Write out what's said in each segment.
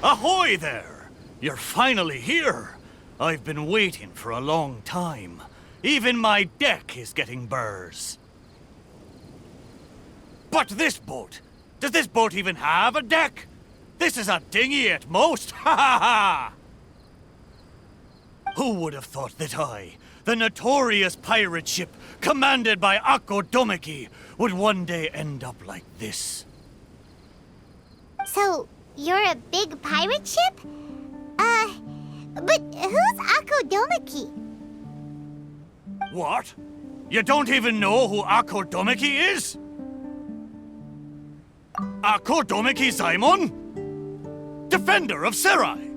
Ahoy there! You're finally here. I've been waiting for a long time. Even my deck is getting burrs. But this boat, does this boat even have a deck? This is a dinghy at most, ha ha ha! Who would have thought that I, the notorious pirate ship commanded by Akko Domeki, would one day end up like this? So, you're a big pirate ship? But who's Akko Domeki? What? You don't even know who Akko Domeki is? Akko Domeki Simon? Defender of Serai!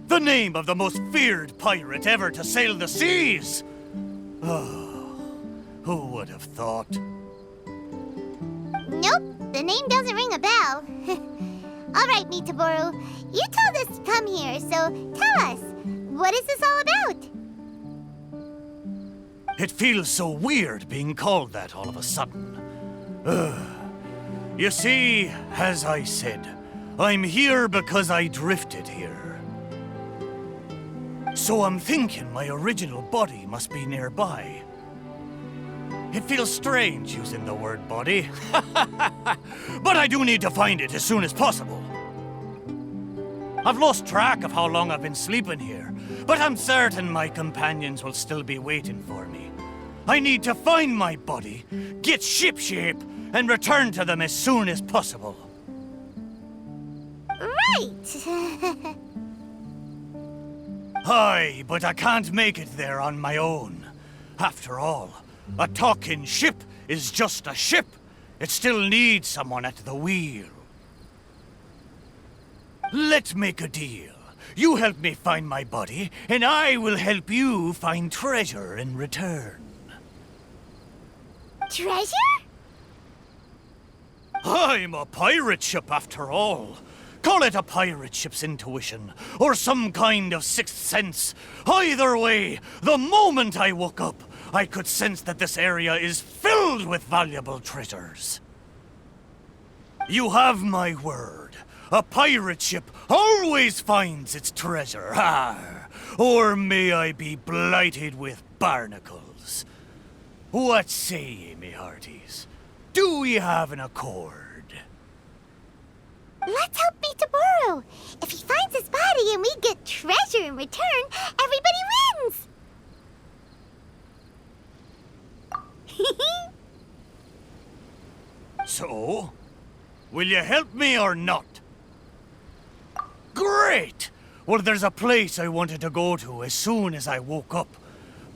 The name of the most feared pirate ever to sail the seas! Oh, who would have thought? Nope, the name doesn't ring a bell. All right, Miitoboru, you told us to come here, so tell us, what is this all about? It feels so weird being called that all of a sudden. You see, as I said, I'm here because I drifted here. So I'm thinking my original body must be nearby. It feels strange using the word body, but I do need to find it as soon as possible. I've lost track of how long I've been sleeping here, but I'm certain my companions will still be waiting for me. I need to find my body, get shipshape, and return to them as soon as possible. Right! Aye, but I can't make it there on my own. After all, a talking ship is just a ship. It still needs someone at the wheel. Let's make a deal. You help me find my body, and I will help you find treasure in return. Treasure? I'm a pirate ship after all. Call it a pirate ship's intuition, or some kind of sixth sense. Either way, the moment I woke up, I could sense that this area is filled with valuable treasures. You have my word. A pirate ship always finds its treasure. Or may I be blighted with barnacles. What say ye, me hearties? Do we have an accord? Let's help Miitoboru. If he finds his body and we get treasure in return, everybody wins! So, will you help me or not? Great! Well, there's a place I wanted to go to as soon as I woke up.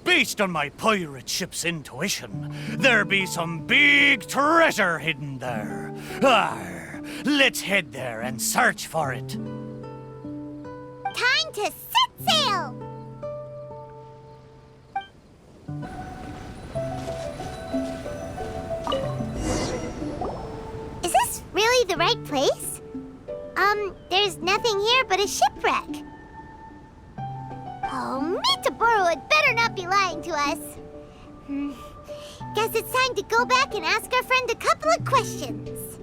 Based on my pirate ship's intuition, there be some big treasure hidden there. Let's head there and search for it. Time to set sail! Is this really the right place? There's nothing here but a shipwreck. Oh, Miitoboru had better not be lying to us. Guess it's time to go back and ask our friend a couple of questions.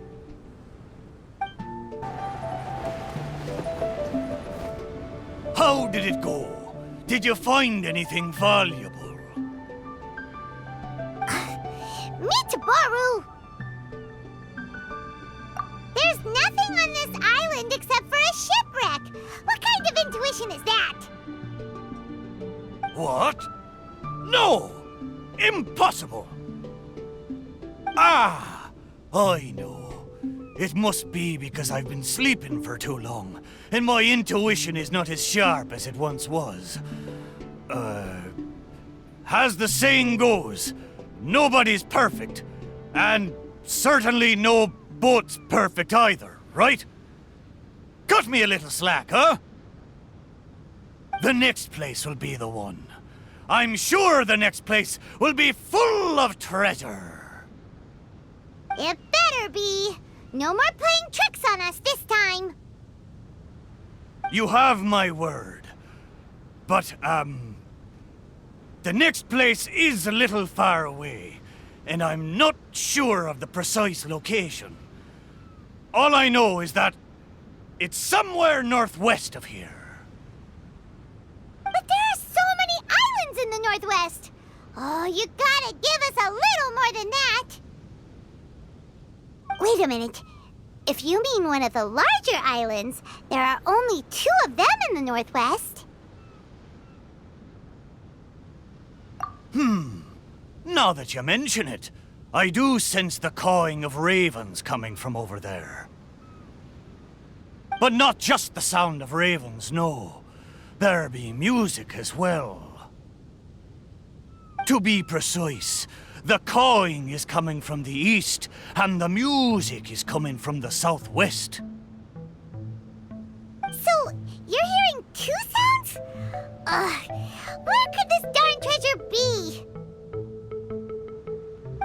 How did it go? Did you find anything valuable? Miitoboru! There's nothing on this island except for a shipwreck. What kind of intuition is that? What? No! Impossible! Ah! I know. It must be because I've been sleeping for too long, and my intuition is not as sharp as it once was. As the saying goes, nobody's perfect, and certainly no boat's perfect either, right? Cut me a little slack, huh? The next place will be the one. I'm sure the next place will be full of treasure. It better be. No more playing tricks on us this time. You have my word. But, the next place is a little far away, and I'm not sure of the precise location. All I know is that It's somewhere northwest of here. But there are so many islands in the northwest! Oh, you gotta give us a little more than that! Wait a minute. If you mean one of the larger islands, there are only 2 of them in the northwest. Now that you mention it, I do sense the cawing of ravens coming from over there. But not just the sound of ravens, no. There be music as well. To be precise, the cawing is coming from the east, and the music is coming from the southwest. So, you're hearing 2 sounds? Where could this darn treasure be?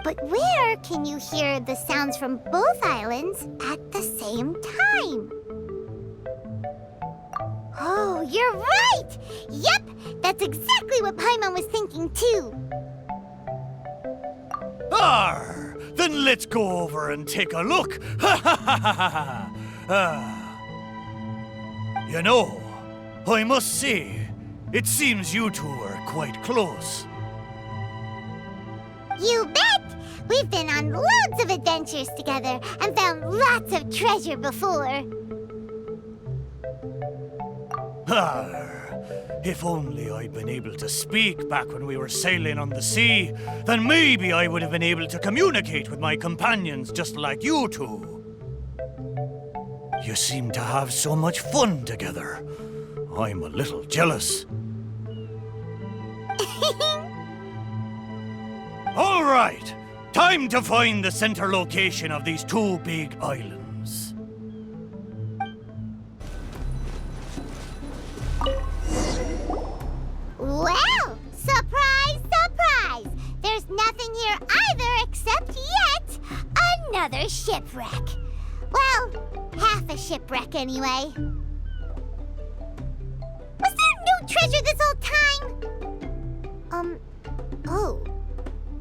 But where can you hear the sounds from both islands at the same time? Oh, you're right! Yep, that's exactly what Paimon was thinking too. Arr! Then let's go over and take a look. Ha ha ha ha ha! You know, I must say, it seems you two are quite close. You bet! We've been on loads of adventures together and found lots of treasure before. Arr! If only I'd been able to speak back when we were sailing on the sea, then maybe I would have been able to communicate with my companions just like you two. You seem to have so much fun together. I'm a little jealous. All right, time to find the center location of these 2 big islands. Well, surprise, surprise! There's nothing here either except yet another shipwreck. Well, half a shipwreck anyway. Was there no treasure this whole time? Oh.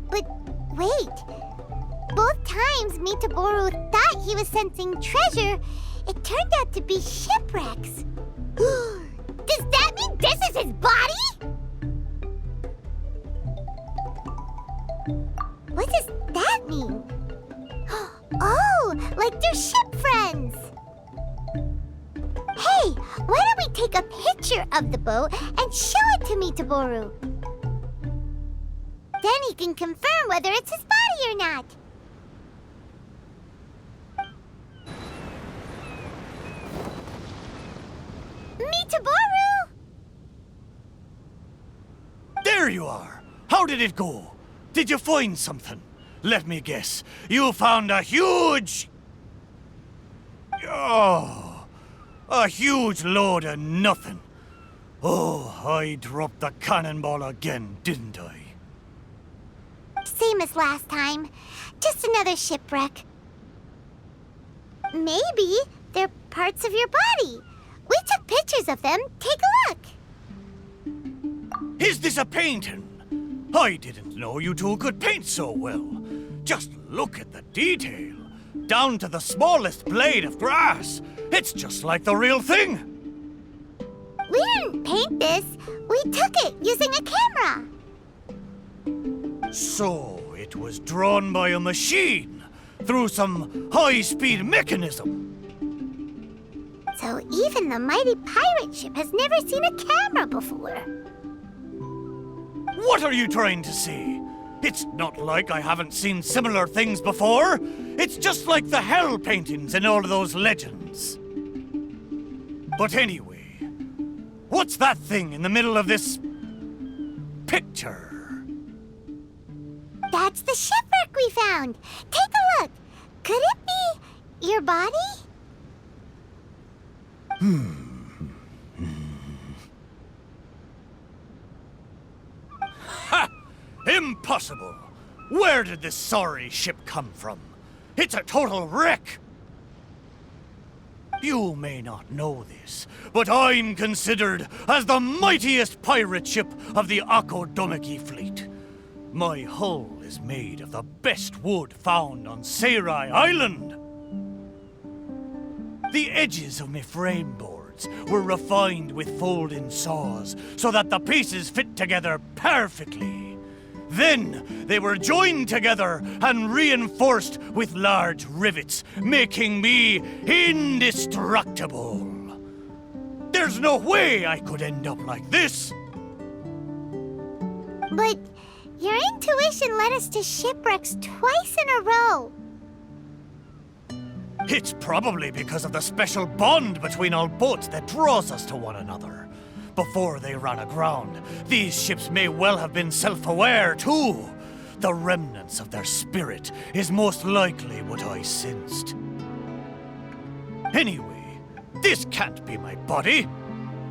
But wait. Both times Miitoboru thought he was sensing treasure, it turned out to be shipwrecks. Does that mean this is his body? What does that mean? Oh, like they're ship friends. Hey, why don't we take a picture of the boat and show it to Miitoboru? Then he can confirm whether it's his body or not. Miitoboru! There you are! How did it go? Did you find something? Let me guess. You found a huge... Oh, a huge load of nothing. Oh, I dropped the cannonball again, didn't I? Same as last time. Just another shipwreck. Maybe they're parts of your body. We took pictures of them. Take a look. Is this a painting? I didn't know you two could paint so well. Just look at the detail. Down to the smallest blade of grass. It's just like the real thing. We didn't paint this. We took it using a camera. So it was drawn by a machine through some high-speed mechanism. So even the mighty pirate ship has never seen a camera before. What are you trying to say? It's not like I haven't seen similar things before. It's just like the hell paintings in all of those legends. But anyway, what's that thing in the middle of this picture? That's the shipwreck we found. Take a look. Could it be your body? Ha! Impossible! Where did this sorry ship come from? It's a total wreck! You may not know this, but I'm considered as the mightiest pirate ship of the Akodomeki fleet. My hull is made of the best wood found on Seirai Island. The edges of my frame boards were refined with folding saws so that the pieces fit together perfectly. Then they were joined together and reinforced with large rivets, making me indestructible. There's no way I could end up like this. But your intuition led us to shipwrecks twice in a row. It's probably because of the special bond between our boats that draws us to one another. Before they ran aground, these ships may well have been self-aware too. The remnants of their spirit is most likely what I sensed. Anyway, this can't be my body.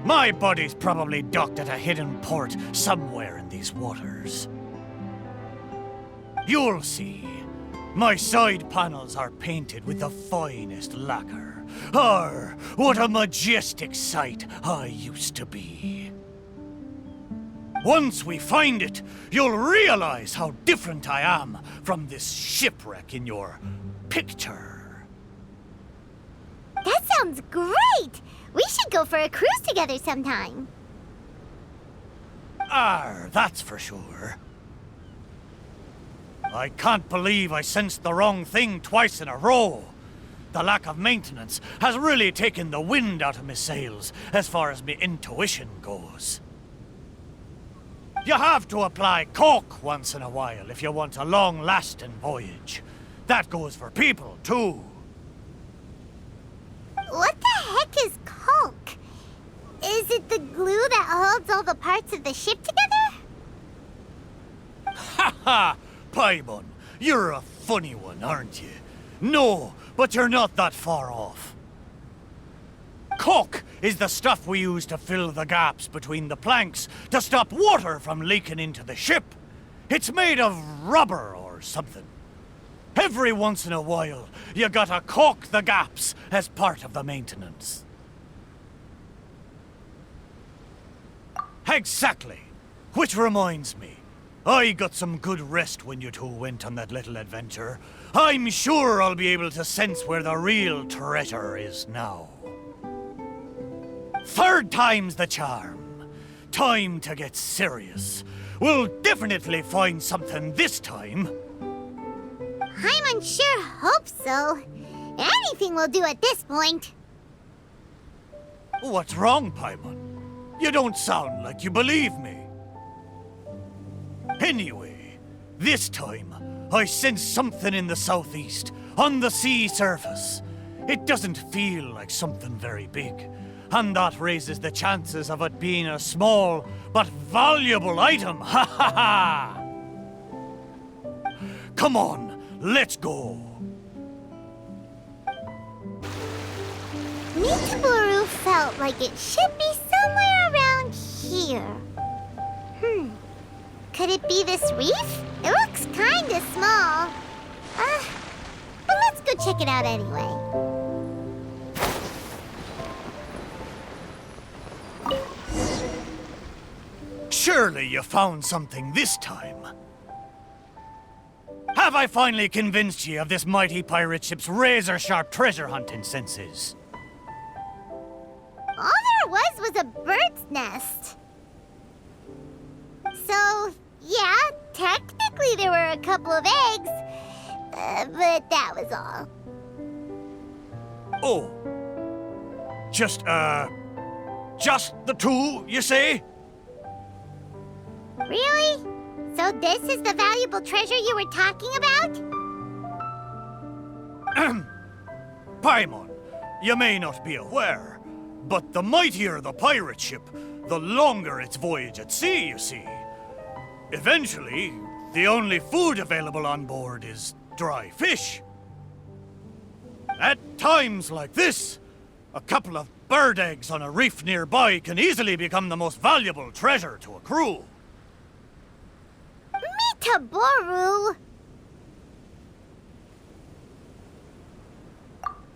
My body's probably docked at a hidden port somewhere in these waters. You'll see. My side panels are painted with the finest lacquer. What a majestic sight I used to be. Once we find it, you'll realize how different I am from this shipwreck in your picture. That sounds great! We should go for a cruise together sometime. That's for sure. I can't believe I sensed the wrong thing twice in a row. The lack of maintenance has really taken the wind out of my sails as far as my intuition goes. You have to apply cork once in a while if you want a long-lasting voyage. That goes for people, too. What the heck is caulk? Is it the glue that holds all the parts of the ship together? Ha ha! Paimon, you're a funny one, aren't you? No, but you're not that far off. Caulk is the stuff we use to fill the gaps between the planks to stop water from leaking into the ship. It's made of rubber or something. Every once in a while, you gotta caulk the gaps as part of the maintenance. Exactly. Which reminds me, I got some good rest when you two went on that little adventure. I'm sure I'll be able to sense where the real treasure is now. Third time's the charm. Time to get serious. We'll definitely find something this time. Paimon sure hopes so. Anything will do at this point. What's wrong, Paimon? You don't sound like you believe me. Anyway, this time, I sense something in the southeast, on the sea surface. It doesn't feel like something very big, and that raises the chances of it being a small but valuable item. Ha ha ha! Come on, let's go. Miitoboru felt like it should be somewhere around here. Could it be this reef? It looks kinda small. But let's go check it out anyway. Surely you found something this time. Have I finally convinced you of this mighty pirate ship's razor-sharp treasure hunting senses? All there was a bird's nest. So, yeah, technically there were a couple of eggs, but that was all. Oh. Just the two, you say? Really? So this is the valuable treasure you were talking about? Paimon, you may not be aware, but the mightier the pirate ship, the longer its voyage at sea, you see. Eventually, the only food available on board is dry fish. At times like this, a couple of bird eggs on a reef nearby can easily become the most valuable treasure to a crew. Miitoboru!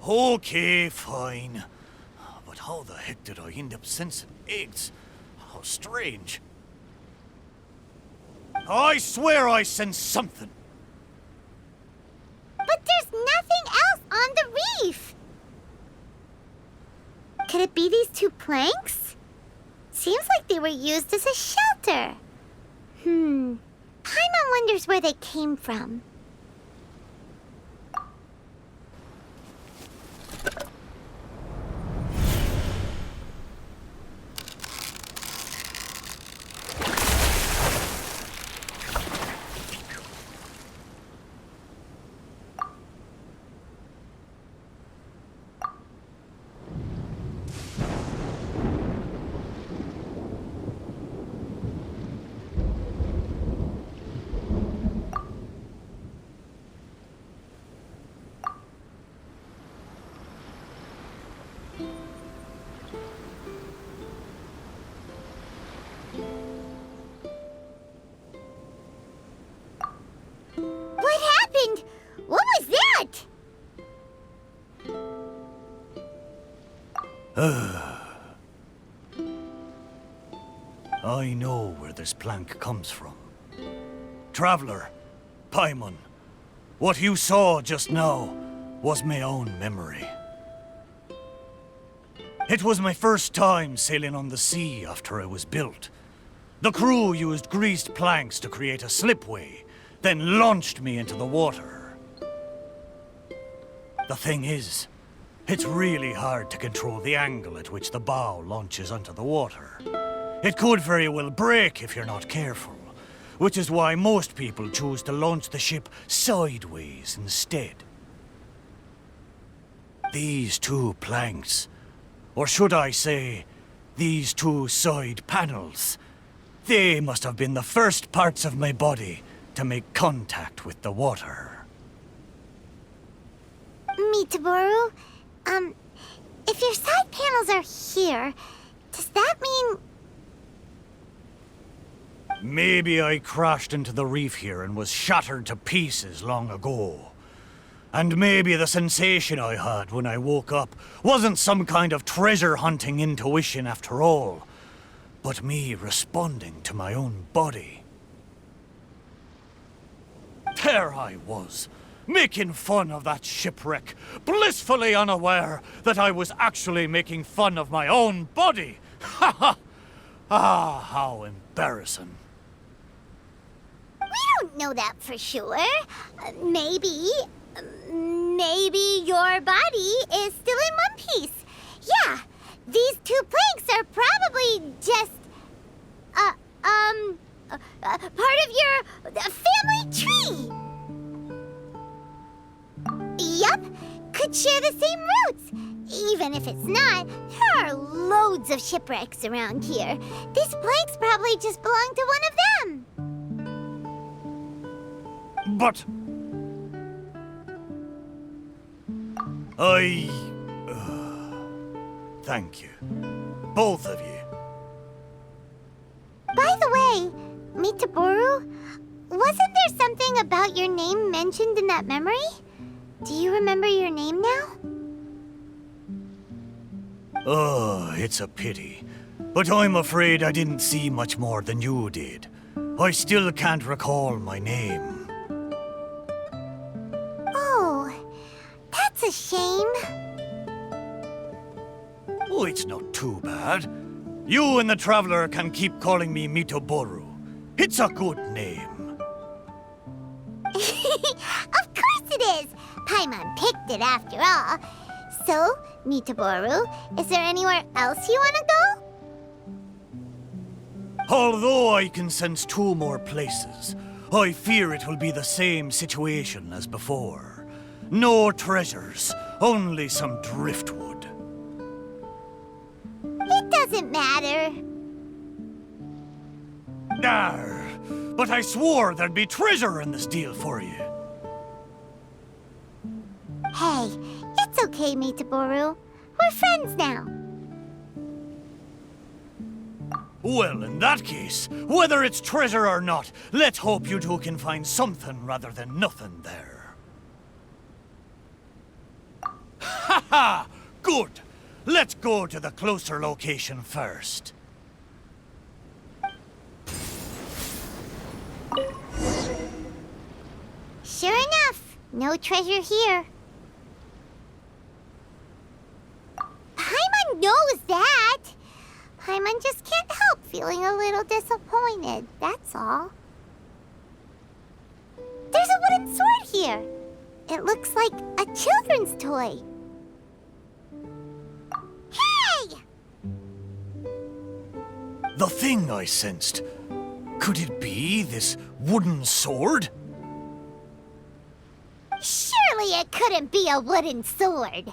Okay, fine. But how the heck did I end up sensing eggs? How strange. I swear I sense something. But there's nothing else on the reef! two planks? Seems like they were used as a shelter. Paimon wonders where they came from. What happened? What was that? I know where this plank comes from. Traveler, Paimon, what you saw just now was my own memory. It was my first time sailing on the sea after it was built. The crew used greased planks to create a slipway, then launched me into the water. The thing is, it's really hard to control the angle at which the bow launches onto the water. It could very well break if you're not careful, which is why most people choose to launch the ship sideways instead. These two planks, or should I say, these two side panels, they must have been the first parts of my body to make contact with the water. Miitoboru, if your side panels are here, does that mean... Maybe I crashed into the reef here and was shattered to pieces long ago. And maybe the sensation I had when I woke up wasn't some kind of treasure-hunting intuition after all, but me responding to my own body. There I was, making fun of that shipwreck, blissfully unaware that I was actually making fun of my own body. Ha ha! Ah, how embarrassing. We don't know that for sure. Maybe your body is still in one piece. Yeah, these two planks are probably just, part of your family tree. Yup, could share the same roots. Even if it's not, there are loads of shipwrecks around here. These planks probably just belong to one of them. But... thank you. Both of you. By the way, Miitoboru, wasn't there something about your name mentioned in that memory? Do you remember your name now? Oh, it's a pity. But I'm afraid I didn't see much more than you did. I still can't recall my name. Oh, that's a shame. Oh, it's not too bad. You and the Traveler can keep calling me Miitoboru. It's a good name. Of course it is! Paimon picked it after all. So, Miitoboru, is there anywhere else you want to go? Although I can sense two more places, I fear it will be the same situation as before. No treasures, only some driftwood. It doesn't matter. Arr, but I swore there'd be treasure in this deal for you. Hey, it's okay, Miitoboru. We're friends now. Well, in that case, whether it's treasure or not, let's hope you two can find something rather than nothing there. Ha ha! Good! Let's go to the closer location first. Sure enough, no treasure here. Paimon knows that. feeling a little disappointed, that's all. There's a wooden sword here. It looks like a children's toy. Hey! The thing I sensed. Could it be this wooden sword? Surely it couldn't be a wooden sword.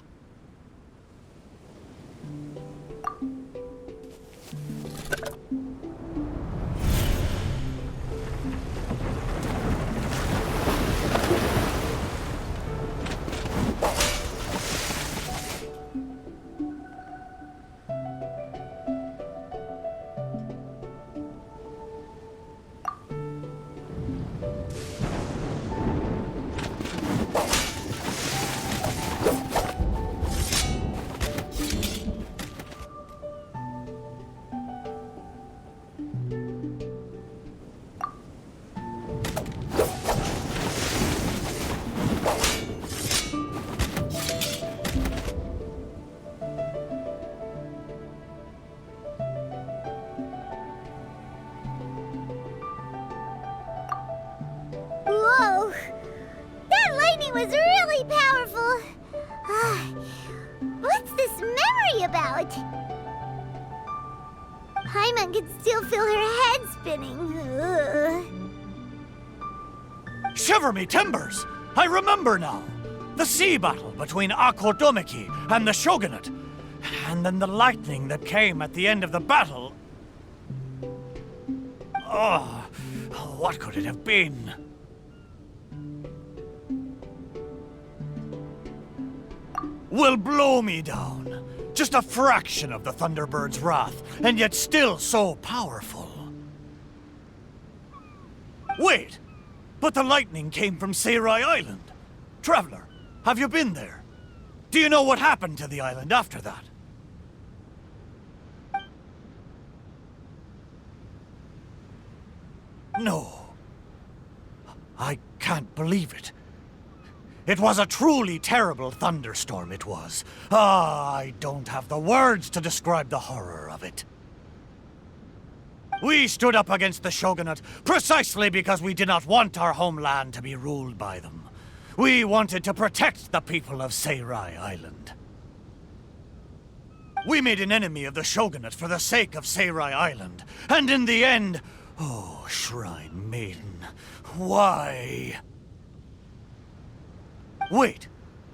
Whoa! That lightning was really powerful. What's this memory about? Paimon can still feel her head spinning. Shiver me timbers! I remember now. The sea battle between Akodomiki and the Shogunate. And then the lightning that came at the end of the battle. Oh, what could it have been? Will blow me down. Just a fraction of the Thunderbird's wrath, and yet still so powerful. Wait, but the lightning came from Seirai Island. Traveler, have you been there? Do you know what happened to the island after that? No. I can't believe it. It was a truly terrible thunderstorm, it was. I don't have the words to describe the horror of it. We stood up against the Shogunate precisely because we did not want our homeland to be ruled by them. We wanted to protect the people of Seirai Island. We made an enemy of the Shogunate for the sake of Seirai Island, and in the end... Oh, Shrine Maiden, why? Wait,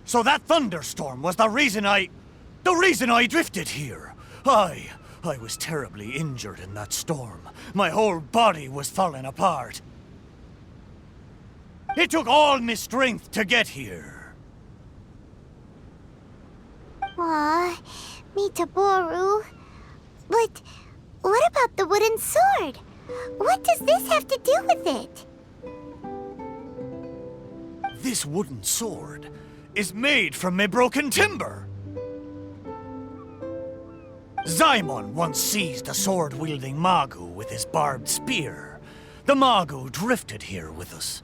so that thunderstorm was the reason I drifted here. I was terribly injured in that storm. My whole body was falling apart. It took all my strength to get here. Aw, Miitoboru. But what about the wooden sword? What does this have to do with it? This wooden sword is made from my broken timber. Zaimon once seized a sword-wielding Magu with his barbed spear. The Magu drifted here with us.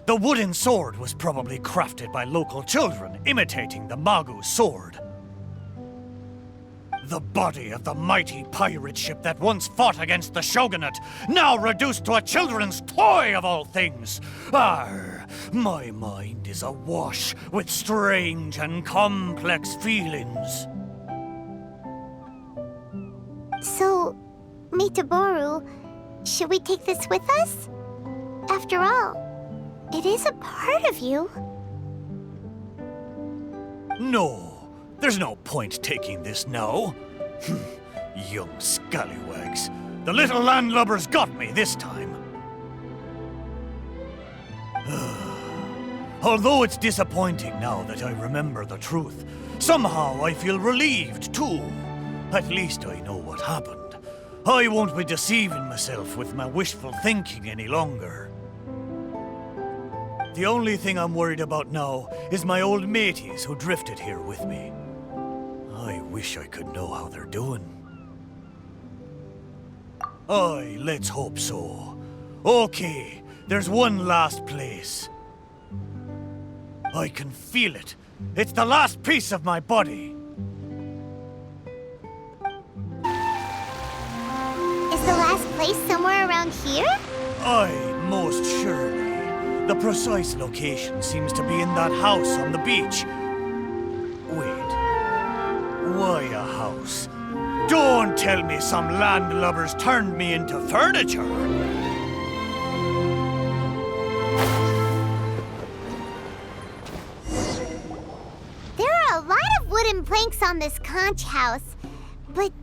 The wooden sword was probably crafted by local children, imitating the Magu's sword. The body of the mighty pirate ship that once fought against the Shogunate, now reduced to a children's toy of all things. Arr, my mind is awash with strange and complex feelings. So, Miitoboru, should we take this with us? After all, it is a part of you. No. There's no point taking this now. Young scallywags. The little landlubbers got me this time. Although it's disappointing now that I remember the truth, somehow I feel relieved too. At least I know what happened. I won't be deceiving myself with my wishful thinking any longer. The only thing I'm worried about now is my old mateys who drifted here with me. I wish I could know how they're doing. Aye, let's hope so. Okay, there's one last place. I can feel it. It's the last piece of my body. Is the last last place somewhere around here? Aye, most surely. The precise location seems to be in that house on the beach. Wait. Why a house? Don't tell me some landlubbers turned me into furniture. There are a lot of wooden planks on this conch house, but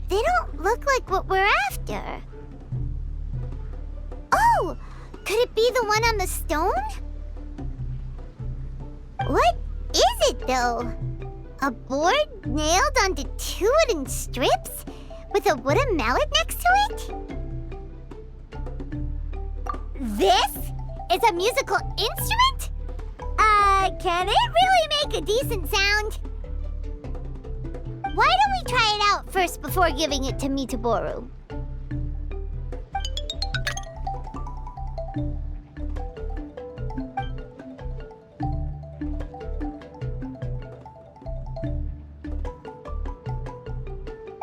they don't look like what we're after. Oh! Could it be the one on the stone? What is it, though? A board nailed onto 2 wooden strips with a wooden mallet next to it? This is a musical instrument? Can it really make a decent sound? Why don't we try it out first before giving it to Miitoboru?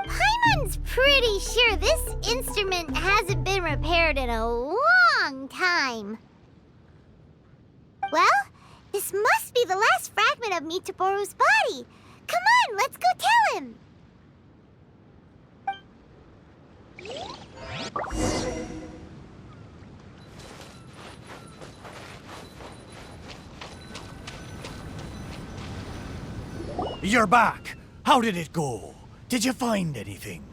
Paimon's pretty sure this instrument hasn't been repaired in a long time. Well, this must be the last fragment of Miitoboru's body. Come on, let's go tell him. You're back. How did it go? Did you find anything?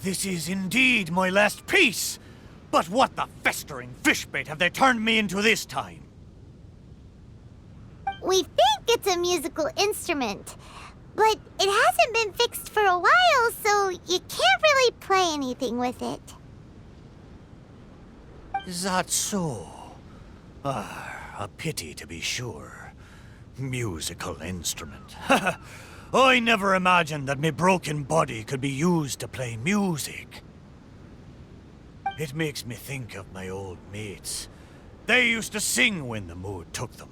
This is indeed my last piece. But what the festering fishbait have they turned me into this time? We think it's a musical instrument, but it hasn't been fixed for a while, so you can't really play anything with it. Is that so? A pity to be sure. Musical instrument. I never imagined that my broken body could be used to play music. It makes me think of my old mates. They used to sing when the mood took them.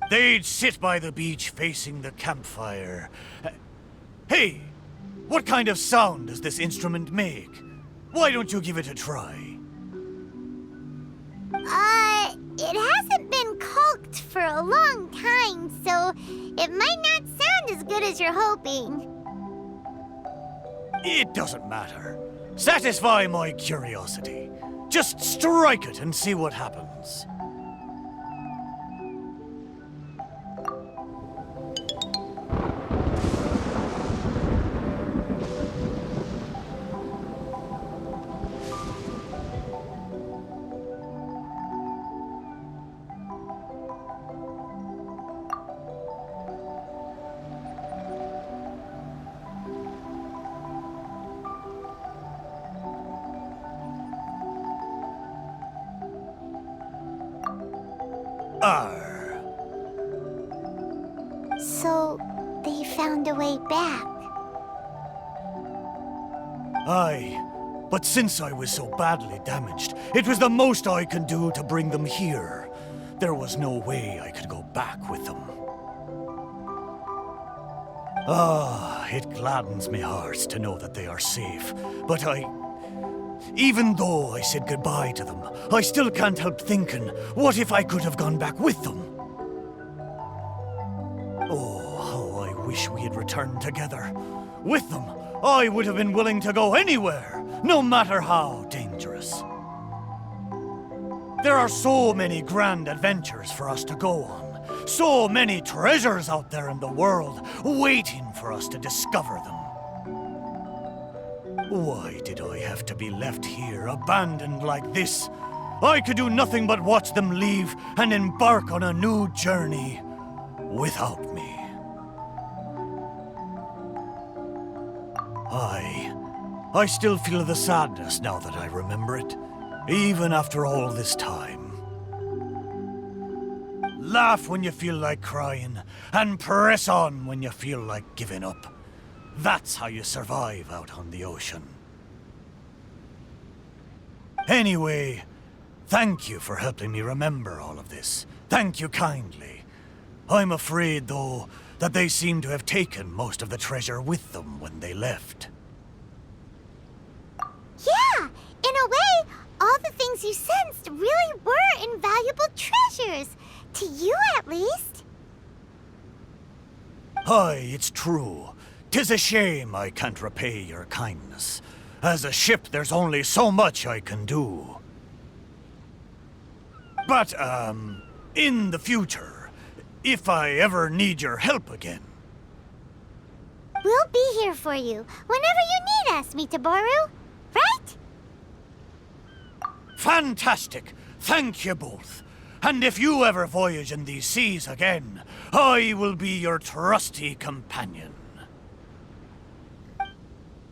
They'd sit by the beach facing the campfire. Hey, what kind of sound does this instrument make? Why don't you give it a try? It hasn't been caulked for a long time, so it might not sound as good as you're hoping. It doesn't matter. Satisfy my curiosity. Just strike it and see what happens. So, they found a way back. Aye, but since I was so badly damaged, it was the most I could do to bring them here. There was no way I could go back with them. It gladdens me heart to know that they are safe, but even though I said goodbye to them, I still can't help thinking, what if I could have gone back with them? Oh, how I wish we had returned together. With them, I would have been willing to go anywhere, no matter how dangerous. There are so many grand adventures for us to go on, so many treasures out there in the world, waiting for us to discover them. Why did I have to be left here, abandoned like this? I could do nothing but watch them leave and embark on a new journey without me. I still feel the sadness now that I remember it, even after all this time. Laugh when you feel like crying, and press on when you feel like giving up. That's how you survive out on the ocean. Anyway, thank you for helping me remember all of this. Thank you kindly. I'm afraid, though, that they seem to have taken most of the treasure with them when they left. Yeah, in a way, all the things you sensed really were invaluable treasures. To you, at least. Aye, it's true. 'Tis a shame I can't repay your kindness. As a ship, there's only so much I can do. But, in the future, if I ever need your help again... We'll be here for you whenever you need us, Miitoboru. Right? Fantastic! Thank you both. And if you ever voyage in these seas again, I will be your trusty companion.